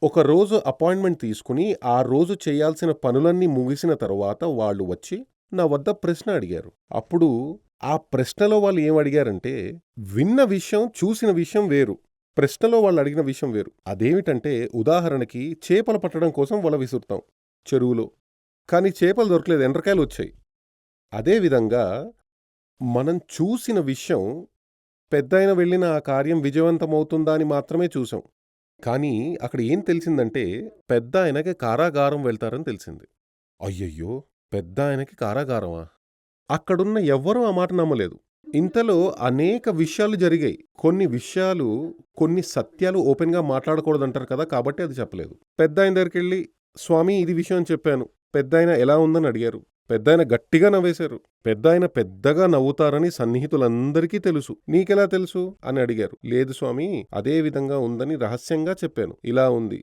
ఒకరోజు అపాయింట్‌మెంట్ తీసుకొని, ఆ రోజు చేయాల్సిన పనులన్నీ ముగిసిన తరువాత వాళ్ళు వచ్చి నా వద్ద ప్రశ్న అడిగారు. అప్పుడు ఆ ప్రశ్నలో వాళ్ళు ఏమడిగారంటే, విన్న విషయం, చూసిన విషయం వేరు. ప్రశ్నలో వాళ్ళడిగిన విషయం వేరు. అదేమిటంటే, ఉదాహరణకి చేపలు పట్టడం కోసం వల విసురుతాం చెరువులో. కానీ చేపలు దొరకలేదు. ఎండ్రకాయలొచ్చాయి. అదే విధంగా మనం చూసిన విషయం పెద్దాయన వెళ్ళిన ఆ కార్యం విజయవంతమవుతుందా అని మాత్రమే చూసాం. కానీ అక్కడ ఏం తెలిసిందంటే, పెద్దాయనకి కారాగారం వెళ్తారని తెలిసింది. అయ్యయ్యో! పెద్దాయనకి కారాగారమా? అక్కడున్న ఎవ్వరూ ఆ మాట నమ్మలేదు. ఇంతలో అనేక విషయాలు జరిగాయి. కొన్ని విషయాలు, కొన్ని సత్యాలు ఓపెన్‌గా మాట్లాడకూడదంటారు కదా! కాబట్టి అది చెప్పలేదు. పెద్దాయన దగ్గరికెళ్ళి, స్వామి ఇది విషయం అని చెప్పాను. పెద్దాయన ఎలా ఉందని అడిగారు. పెద్దాయన గట్టిగా నవ్వేశారు. పెద్దాయన పెద్దగా నవ్వుతారని సన్నిహితులందరికీ తెలుసు. నీకెలా తెలుసు అని అడిగారు. లేదు స్వామీ, అదే విధంగా ఉందని రహస్యంగా చెప్పాను. ఇలా ఉంది.